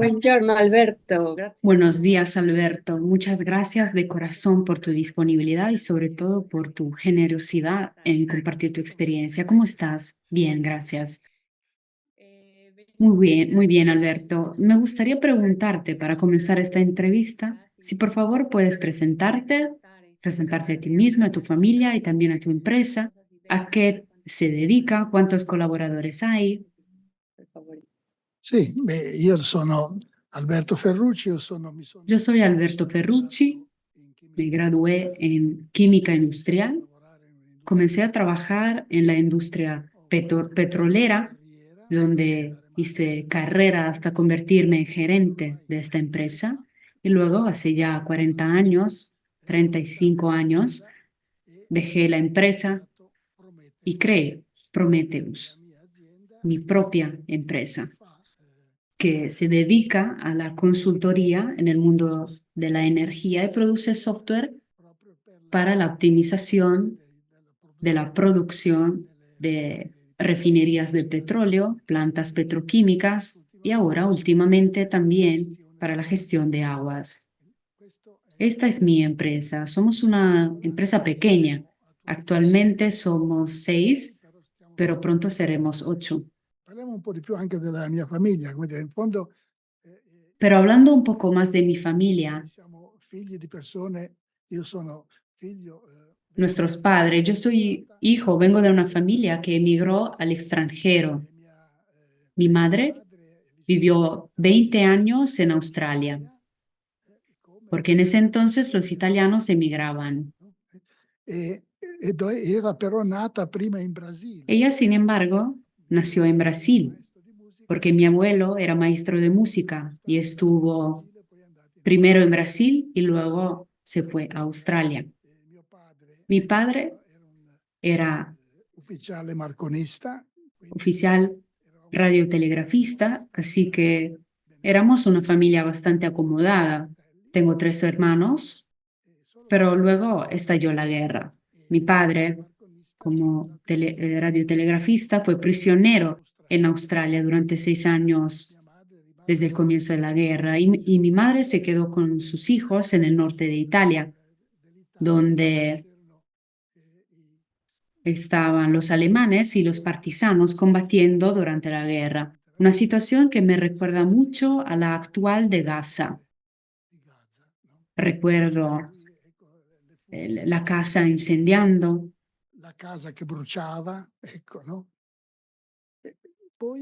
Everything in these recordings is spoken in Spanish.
Buongiorno Alberto, Buenos días, Alberto. Muchas gracias de corazón por tu disponibilidad y sobre todo por tu generosidad en compartir tu experiencia. ¿Cómo estás? Bien, gracias. Muy bien, Alberto. Me gustaría preguntarte para comenzar esta entrevista, si por favor puedes presentarte a ti mismo, a tu familia y también a tu empresa, a qué se dedica, cuántos colaboradores hay. per favore. Sì, beh, io sono Alberto Ferrucci, Yo mi soy sono Alberto Ferrucci, in me chimica gradué industriale, en química iniziai a industrial. lavorare in un'industria Comencé a chimica, trabajar en la industria ho fatto tutta la mia petrolera, carriera per donde diventare hice manager di carrera questa hasta convertirme en azienda gerente ormai de esta empresa. storica, Y luego, che hace ya adesso 40 lascio, años, 35 años, azienda e dejé la ho empresa creato y Prometheus, creé che è la Prometheus, mia azienda mi propia empresa, che fa que se dedica a la consultoría en el mundo de la energía y produce software proprio per para la optimización della de la produzione producción nelle de raffinerie di petrolio, refinerías de petróleo, plantas petroquímicas y ahora ultimamente últimamente per la también gestione para la delle acque. gestión de aguas. Questo è Esta es mi empresa. Somos la una piccola, empresa pequeña. siamo attualmente Actualmente somos in sei, 6, però stiamo pero pronto lavorando. seremos 8. Parliamo un po' di più anche della mia famiglia, come dire, in fondo Pero hablando un poco más de mi familia, noi siamo figli di persone, io sono figlio, vengo nuestros da una padres, yo famiglia che è soy stata hijo, vengo de una familia all'estero que emigró al spesso extranjero. e Mi mio madre padre è vissuto vivió 20 años en Australia, Australia, come porque en ese entonces los tanti altri italianos italiani, emigraban. no, era però nata prima in Brasile, Ella, sin embargo, mio nació en nonno era Brasil, maestro di musica, porque mi abuelo era maestro de è música y stata in estuvo Brasile, poi è andato in primero en Australia. Brasil y luego se fue a Australia. Mio padre Mi padre era un era ufficiale marconista, quindi oficial eravamo radiotelegrafista, así abbastanza que éramos una benestanti. familia bastante Avevo tre acomodada. fratelli, Tengo 3 hermanos, solo che pero poi luego estalló la guerra. Mi il padre, marconista è como diventato radiotelegrafista, fue in prisionero en Australia. Australia durante 6 años Mia madre è desde el rimasta comienzo de la guerra y vicino mi a madre casa se quedó con sus hijos en el nel norte de nord Italia, dell'Italia, dove donde c'erano estaban los alemanes y los partisanos combatiendo durante la guerra. durante la Una guerra, situación que me una recuerda situazione mucho a la actual de Gaza. di Gaza, no? Per Recuerdo cui ecco, le furie, la casa incendiando la casa che bruciava, ecco, no? E poi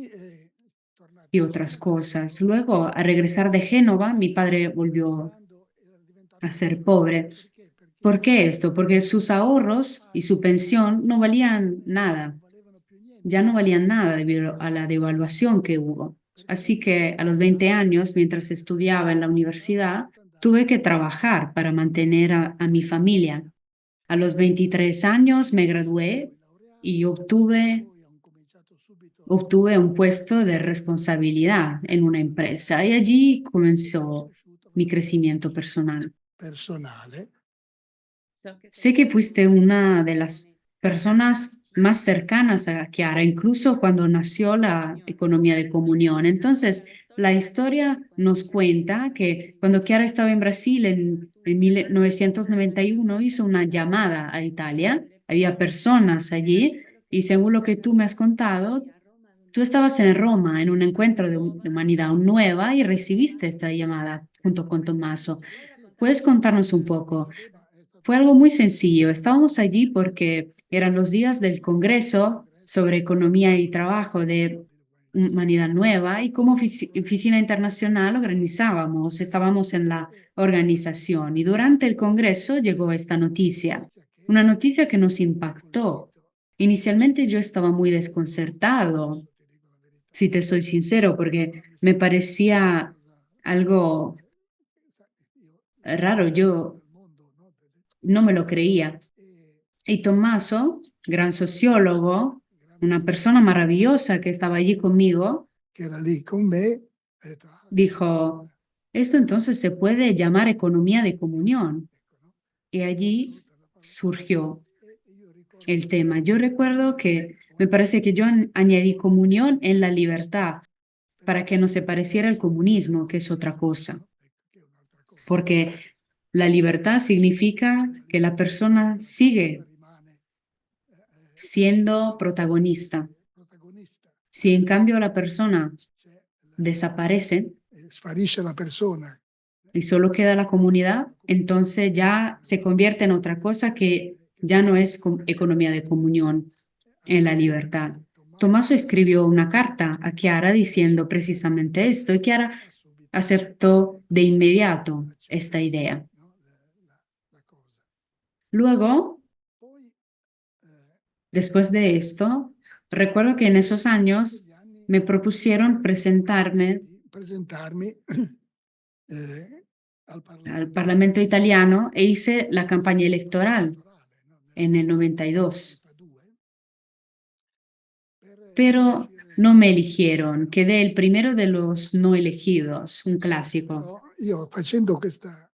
tornati y a otras Génova, cosas. Luego, al regresar de Génova, mi padre volvió lavorando era a diventato ser povero. pobre. Perché? ¿Por Perché qué esto? Porque sus mio ahorros y su padre pensión le no valían pensioni nada, non valevano più ya niente, no valían perché nada debido a la devaluación que hubo. perché Así que a los 20 años, mientras estudiaba en la stavo universidad, dovuto andare tuve que trabajar para mantener a mi familia. A los 23 años me mi gradué poi y laureato, obtuve, poi ho cominciato subito a obtuve un lavorare puesto de responsabilidad en una empresa y allí e poi è comenzó cresciuto mi questo crecimiento personal. personale. So che sei Sé que stato fuiste un una de campione las personas más cercanas a Chiara, incluso cuando nació di la comunione. economía de comunión. Allora, Entonces, la la storia racconta historia che quando nos Chiara stava in cuenta que cuando Brasile, Chiara estaba en Brasil tu en eri lì per 1991 hizo una organizzare llamada a Italia. delle Había persone. personas allí Quello y che según lo que tú me has accadeva è che contado, eri a Roma ad tú estabas en Roma en un encuentro nuova de humanidad nueva y recibiste esta llamada junto con Tommaso. Sì, Vuoi sì, ¿Puedes raccontarci un po' contarnos un com'è poco? stato? è Fue stato algo muy sencillo. Estábamos allí porque eran los días del il Congreso congresso sobre Economía y Trabajo dell'umanità de nuova Humanidad Nueva y como oficina organizzazione internacional organizábamos, estábamos en la e organización y durante el Congreso llegó esta noticia, notizia che una noticia que nos mi ha impactó. colpito. Inicialmente yo estaba muy Io desconcertado, adesso ti dico la verità, si te soy sincero, porque no, mi me sono chiesto ma parecía cosa, algo sai, io sono raro, appassionato yo del mondo, no? no me lo creía. E Y Tommaso, gran sociólogo, grande una persona sociologo maravillosa que estaba allí conmigo, che era lì con me, ha detto, ah, questa è dijo, esto entonces se puede llamar economía de comunión. ecco, no? Y Mi è allí venuta la parola surgió e io ricordo el che tema. Yo recuerdo que ho me parece que yo aggiunto añadí comunión en la libertad, para que no se pareciera al comunismo, que es otra cosa, porque la libertad significa que la persona sigue siendo protagonista. Si en cambio la persona desaparece sparisce la persona, y solo queda la comunidad, entonces ya se convierte en otra cosa que ya no es economía de comunión, en la libertad. Tommaso escribió una carta a Chiara diciendo precisamente esto y Chiara aceptó de inmediato esta idea. Luego, después de esto, recuerdo que en esos años me propusieron presentarme presentarmi al Parlamento italiano e hice la campaña electoral en el 92. Pero no me eligieron, quedé el primero de los no elegidos, un clásico. Però io facendo questa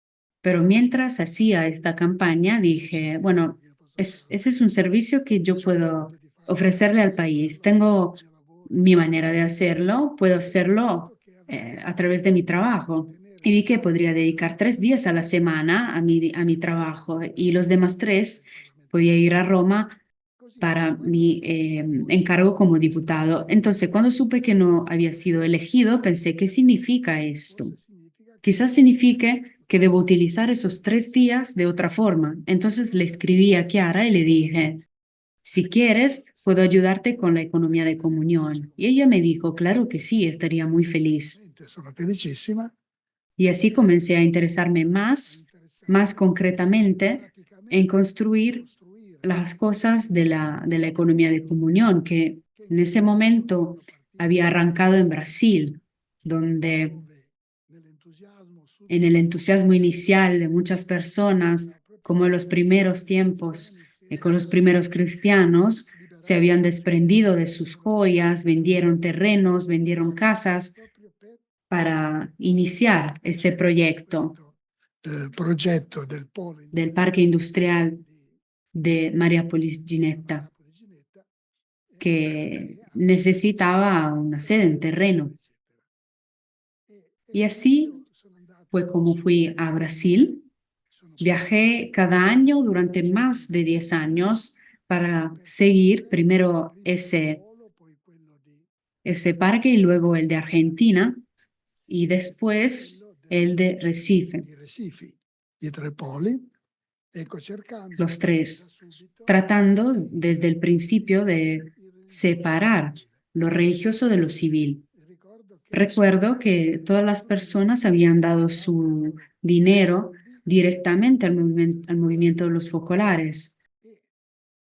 Pero mientras hacía esta campaña dije, bueno, ese es un servicio que yo puedo ofrecerle al país. Tengo mi manera de hacerlo, puedo hacerlo a través de mi trabajo. Y vi que podría dedicar 3 días a la semana a mi trabajo y los demás 3 podía ir a Roma para mi encargo como diputado. Entonces, cuando supe que no había sido elegido, pensé, ¿qué significa esto? Quizás signifique que debo utilizar esos 3 días de otra forma. Entonces le escribí a Chiara y le dije, si quieres, puedo ayudarte con la economía de comunión. Y ella me dijo, claro que sí, estaría muy feliz. sono felicissima. Y así comencé a interesarme más concretamente en construir las cosas de la economía de comunión, que en ese momento había arrancado en Brasil, donde en el entusiasmo inicial de muchas personas, como en los primeros tiempos, con los primeros cristianos, se habían desprendido de sus joyas, vendieron terrenos, vendieron casas para iniciar este proyecto Progetto del polo del parque industrial de Mariápolis Ginetta, que necesitaba una sede, un terreno. Y así fue como fui a Brasil. Viajé cada año durante más de 10 años para seguir primero ese parque y luego el de Argentina y después el de Recife, di Recife, i 3 poli, ecco, cercando los 3, da subito tratando desde el principio de separar lo religioso de lo civil. ricordo che Recuerdo que todas las personas habían dado su dinero directamente al movimiento de los focolares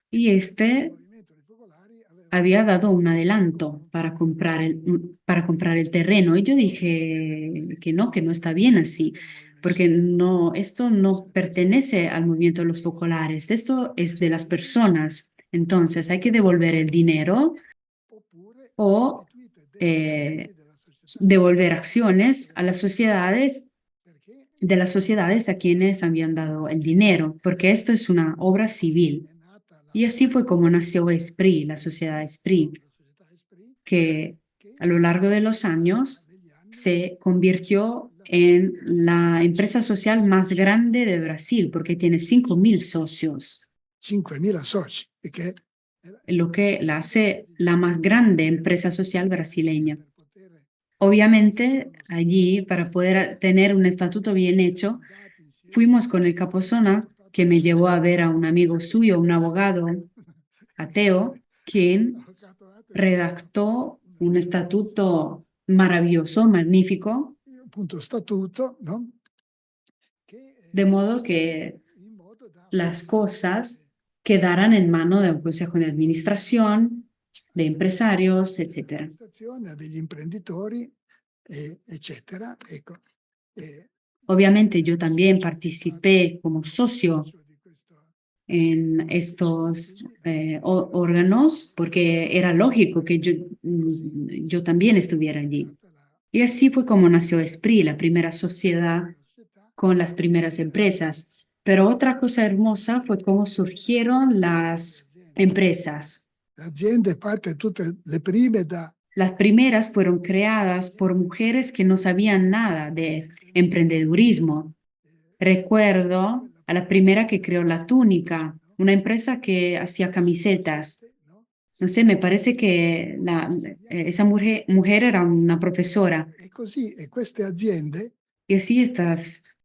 y il este movimento dei focolari aveva había dado un adelanto para comprar el terreno y yo dije que no está bien así, porque no, esto no pertenece al movimiento de los focolares, esto es de las personas. Entonces hay que devolver el dinero oppure o restituite delle azioni della società, devolver acciones a las sociedades, perché de las sociedades a quienes habían dado el dinero, porque esto es una obra civil. è nata Y así fue como nació Esprit, la sociedad Esprit, la società Esprit que che a lo largo de los años negli anni se convirtió en la empresa social más grande de Brasil, porque tiene 5.000 socios, 5.000 soci, perché lo que la hace la más grande empresa social brasileña. per poter Obviamente, allí, para poder tener un estatuto bien hecho, andati insieme fuimos con el Capozona, que me llevó a ver a un amigo suyo, un abogado ateo, quien redactó un estatuto maravilloso, magnífico, appunto statuto, no? Che de modo que in modo da las cosas quedaran en mano de un consejo de administración, de empresarios, etc. amministrazione, a degli imprenditori, eccetera. Ecco. Obviamente yo también participé como socio Di questo en estos órganos porque era lógico que yo también estuviera allí. Y así fue como nació Esprit, la primera sociedad con las primeras empresas. Pero otra cosa hermosa fue cómo surgieron las empresas. aziende fatte tutte le prime da las primeras fueron creadas por mujeres que no sabían nada de emprendedurismo. Recuerdo a la primera que creó La Túnica, una empresa que hacía camisetas. No sé, me parece que esa mujer era una profesora. E così, e queste aziende, Y así estas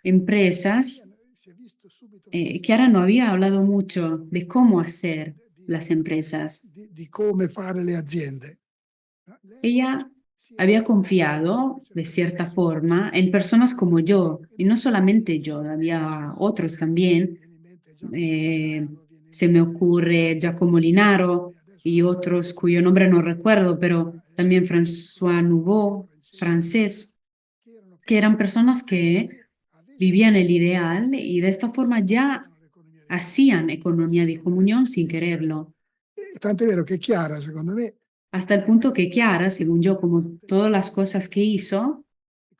empresas, si è visto subito Chiara no había hablado mucho de cómo hacer las empresas. di come fare le aziende. Lei Ella si è había affidato in confiado, un de certo cierta senso, forma, en personas como yo, y no solamente yo, había otros también. viene in mente Giacomo Eh, Linaro, viene in Se me mente ocurre Giacomo Linaro e adesso y otros cuyo nombre no recuerdo, pero también François Nouveau, francés, che erano que eran persone personas que che avevano vivían el ideal y de esta forma ya facevano l'economia di hacían economía de senza voler. comunión sin quererlo. Tant'è vero che Chiara, secondo me, Hasta el punto que Chiara, según yo, como todas las cosas que hizo,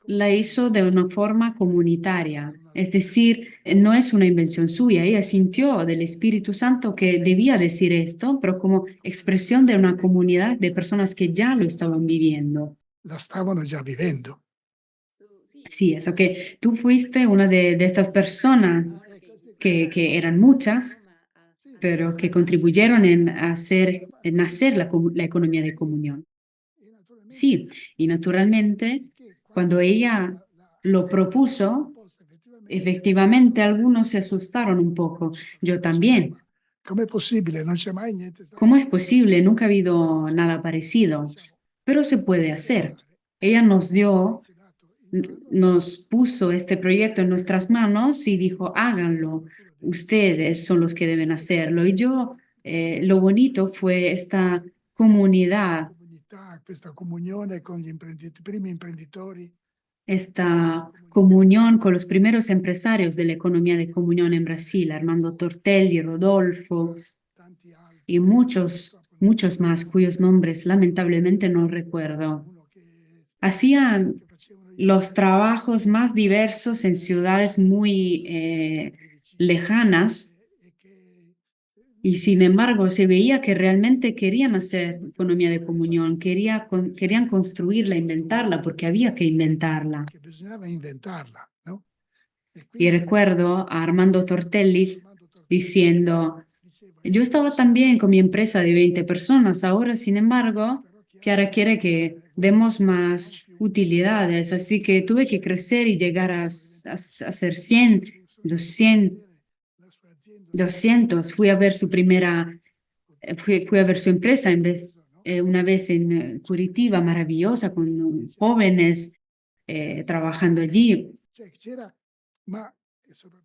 la hizo de una forma comunitaria. Es decir, no es una invención suya. Ella sintió del Espíritu Santo que debía decir esto, pero como expresión de una comunidad de personas que ya lo estaban viviendo. la stavano già vivendo. Sí, eso que tú fuiste una de estas personas que eran muchas, Sì, pero sì, que contribuyeron en en hacer la economia de comunión. e naturalmente Sí, y naturalmente, il che cuando quando ella lo propuso, proposta effettivamente efectivamente algunos se asustaron un poco. Yo también. com'è possibile? Non c'è mai niente stato ¿Cómo es fatto. posible? Nunca ha habido nada parecido, Diciamo, pero se puede si può hacer. fare. Ella nos dio, Ci ha dato in mano nos puso este proyecto en nuestras manos y dijo, háganlo. Ustedes son los que deben hacerlo. Y yo, lo bonito fue esta comunidad, comunità, questa comunione con gli primi imprenditori, esta comunión con los primeros empresarios de la economía de comunión en Brasil, Armando Tortelli, Rodolfo tanti altri. y muchos, Purtroppo muchos más cuyos nombres lamentablemente no recuerdo. uno Hacían che facevano i los gestiri trabajos más diversos en ciudades muy lì vicino lejanas e che y sin embargo se veía que realmente querían hacer economía de comunión, querían construirla, inventarla, porque había que inventarla. che bisognava inventarla, no? E Y quindi recuerdo a Armando Tortelli Armando Tortelli diciendo, diceva yo estaba también con mi empresa de 20 personas, ahora sin embargo, però Chiara quiere que demos más utilidades, así que tuve que crecer y llegar a ser 100, 200, la sua azienda 200. Fui a ver su primera, fui a ver su empresa una vez en Curitiba, maravillosa, con jóvenes trabajando allí. cioè c'era, ma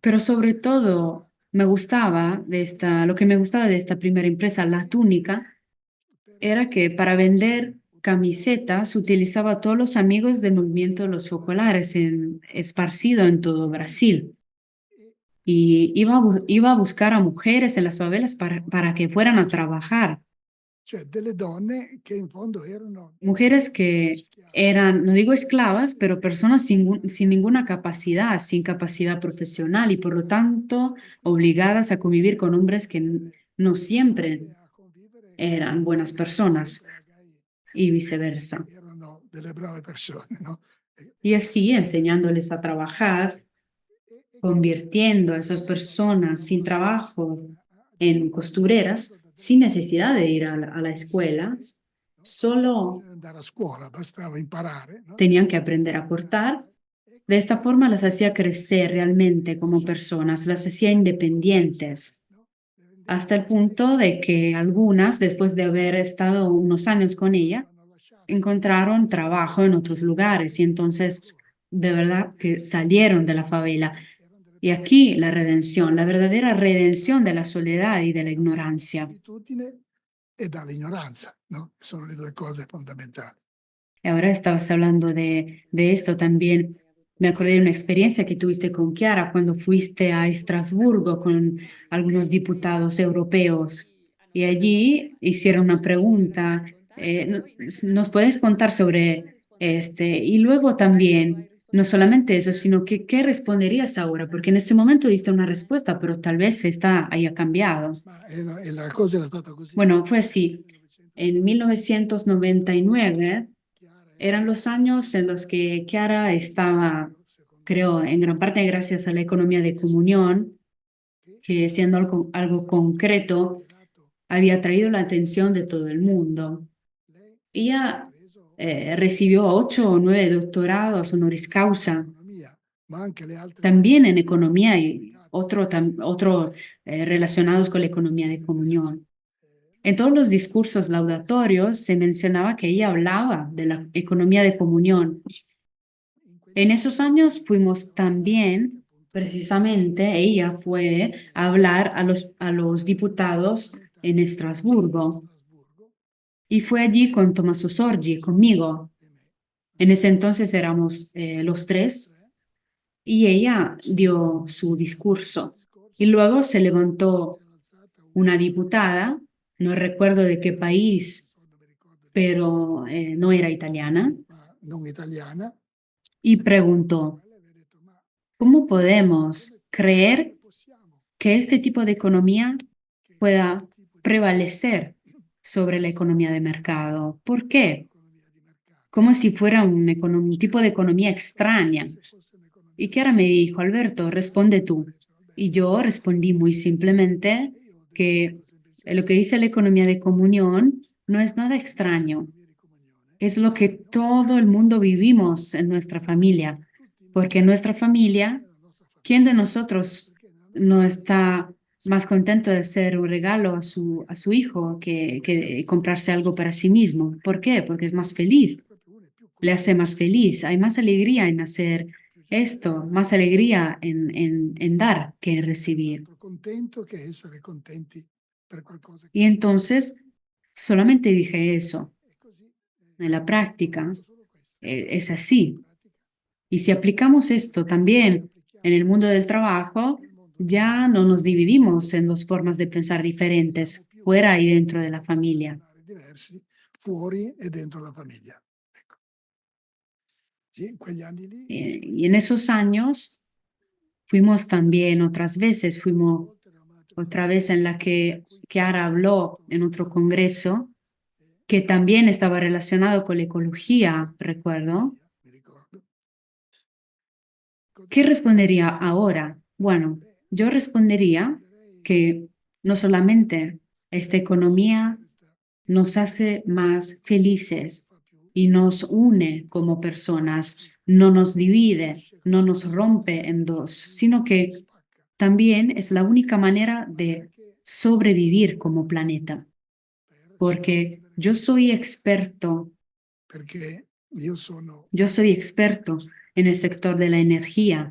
Pero soprattutto sobre todo, lo que me gustaba de esta primera empresa, La Túnica, per era que para vender camisetas utilizaba a todos los amigos del movimiento de los focolares esparcido en todo Brasil. e Y iba a buscar a mujeres en las favelas para que fueran a trabajar. cioè delle donne che in fondo erano Mujeres que schiave. eran, no digo esclavas, pero personas sin ninguna capacidad, sin capacidad profesional y por lo tanto obligadas a convivir con hombres que no siempre A convivere eran buenas personas magari y viceversa. erano delle brave persone, no? Y así enseñándoles a trabajar, Così convirtiendo a esas personas sin trabajo en costureras, sin necesidad de ir a la escuela, solo bisogna andare a scuola, bastava imparare, no? tenían que aprender a cortar. De esta forma las hacía crecer realmente como personas, las hacía independientes, No? Le rendeva hasta el punto de que algunas, después de haber estado unos años con ella, hanno lasciato encontraron trabajo en otros lugares y entonces de verdad que salieron de la favela. erano delle Y aquí la redención, la verdadera redención de la soledad y de la ignorancia. abitudine e dall'ignoranza, no? Sono le due cose fondamentali. Y ahora estabas hablando de esto también. Me acordé de una experiencia que tuviste con Chiara cuando fuiste a Estrasburgo con algunos diputados europeos y allí hicieron una pregunta. ¿Nos puedes contar sobre este? Y luego también, no solamente eso, sino que qué responderías ahora, porque en este momento diste una respuesta, pero tal vez haya cambiado. Ma la cosa era stata così Bueno, fue así. en 1999 eran los años en los que Chiara estaba, creo, en gran parte gracias a la economía de comunión, que siendo algo concreto, había traído la atención de todo el mundo. Ella recibió 8 o 9 doctorados honoris causa, también en economía y otro relacionados con la economía de comunión. En todos los discursos laudatorios se mencionaba que ella hablaba de la economía de comunión. En esos años fuimos también, precisamente, ella fue a hablar a los diputados en Estrasburgo y fue allí con Tommaso Sorgi, conmigo. En ese entonces éramos los tres y ella dio su discurso. Y luego se levantó una diputada, no recuerdo de qué país, pero no era italiana, y preguntó, ¿cómo podemos creer que este tipo de economía pueda prevalecer sobre la economía de mercado? ¿Por qué? Como si fuera un tipo de economía extraña. Y Chiara me dijo, Alberto, responde tú. Y yo respondí muy simplemente que lo que dice la economía de comunión no es nada extraño. Es lo que todo el mundo vivimos en nuestra familia. Porque en nuestra familia, ¿quién de nosotros no está más contento de hacer un regalo a su hijo que comprarse algo para sí mismo? ¿Por qué? Porque es más feliz, le hace más feliz, hay más alegría en hacer esto, más alegría en dar que en recibir. Y entonces solamente dije eso. En la práctica es así. Y si aplicamos esto también en el mundo del trabajo, ya no nos dividimos en dos formas de pensar diferentes, fuera y dentro de la familia. Y en esos años fuimos también otras veces, fuimos otra vez en la que Chiara habló en otro congreso que también estaba relacionado con la ecología, recuerdo. ¿Qué respondería ahora? Bueno, yo respondería que no solamente esta economía nos hace más felices y nos une como personas, no nos divide, no nos rompe en dos, sino que también es la única manera de sobrevivir como planeta. Porque yo soy experto en el sector de la energía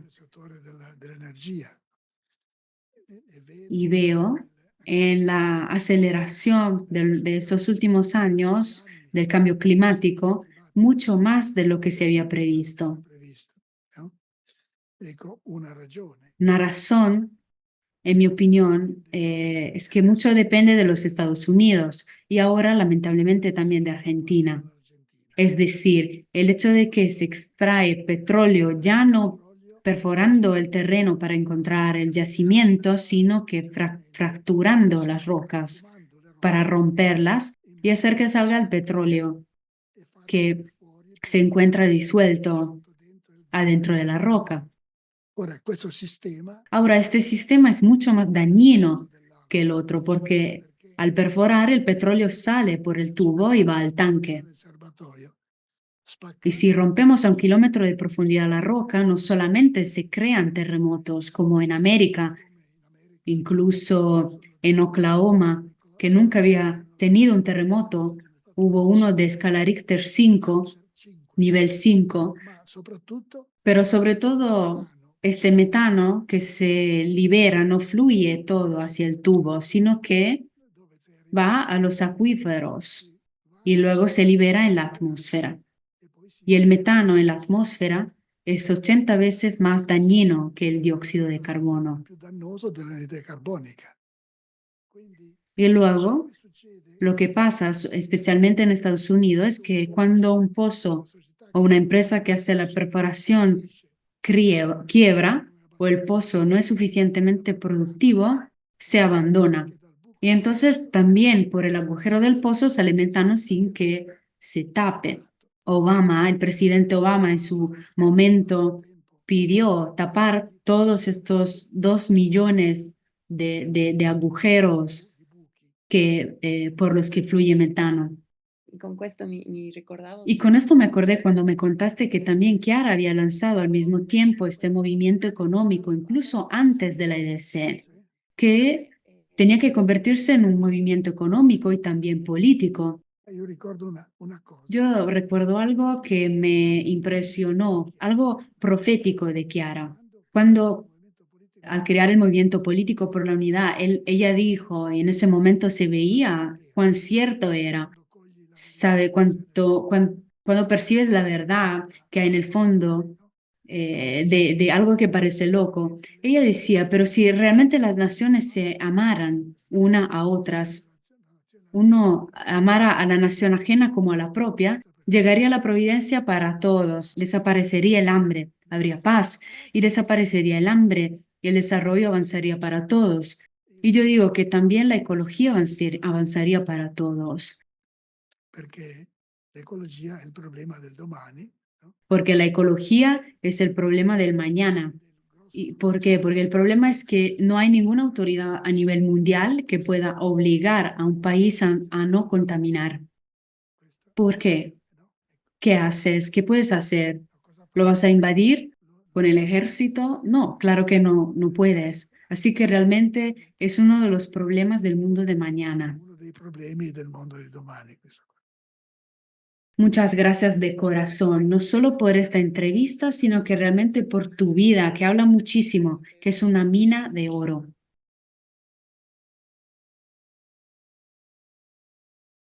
y veo en la aceleración de estos últimos años del cambio climático mucho más de lo que se había previsto. Una razón, en mi opinión, es que mucho depende de los Estados Unidos y ahora lamentablemente también de Argentina. Es decir, el hecho de que se extrae petróleo ya no perforando el terreno para encontrar el yacimiento, sino que fracturando las rocas para romperlas y hacer que salga el petróleo que se encuentra disuelto adentro de la roca. Ahora, este sistema es mucho más dañino que el otro porque al perforar el petróleo sale por el tubo y va al tanque. Y si rompemos a 1 kilómetro de profundidad la roca, no solamente se crean terremotos como en América, incluso en Oklahoma, que nunca había tenido un terremoto, hubo uno de escala Richter 5, nivel 5, pero sobre todo este metano que se libera no fluye todo hacia el tubo, sino que va a los acuíferos y luego se libera en la atmósfera. Y el metano en la atmósfera es 80 veces más dañino que el dióxido de carbono. Y luego, lo que pasa, especialmente en Estados Unidos, es que cuando un pozo o una empresa que hace la perforación quiebra o el pozo no es suficientemente productivo, se abandona. Y entonces también por el agujero del pozo sale metano sin que se tape. Obama, el presidente Obama en su momento pidió tapar todos estos 2 millones de agujeros por los que fluye metano. Y con questo mi ricordavo Y con esto me acordé cuando me contaste que también Chiara había lanzado al mismo tiempo este movimiento económico, incluso antes de la EDC, que tenía que convertirse en un movimiento económico y también político. Io ricordo una cosa. Yo recuerdo algo que me impresionó, algo profético de Chiara. Cuando al crear el movimiento político por la unidad, ella dijo, y en ese momento se veía cuán cierto era, sabe, cuando percibes la verdad que hay en el fondo de algo que parece loco. Ella decía, pero si realmente las naciones se amaran una a otras, uno amara a la nación ajena como a la propia, llegaría la providencia para todos, desaparecería el hambre, habría paz y desaparecería el hambre y el desarrollo avanzaría para todos. Y yo digo que también la ecología avanzaría para todos, Perché l'ecologia è il problema del domani, no? porque la ecología es el problema del mañana. ¿Y por qué? Porque el problema es que no hay ninguna autoridad a nivel mundial que pueda obligar a un país a no contaminar. ¿Por qué? ¿Qué haces? ¿Qué puedes hacer? ¿Lo vas a invadir con el ejército? No, claro que no, no puedes. Así que realmente es uno de los problemas del mundo de mañana. Uno dei problemi del mondo di domani, questa cosa. Muchas gracias de corazón, no solo por esta entrevista, sino que realmente por tu vida, que habla muchísimo, que es una mina de oro.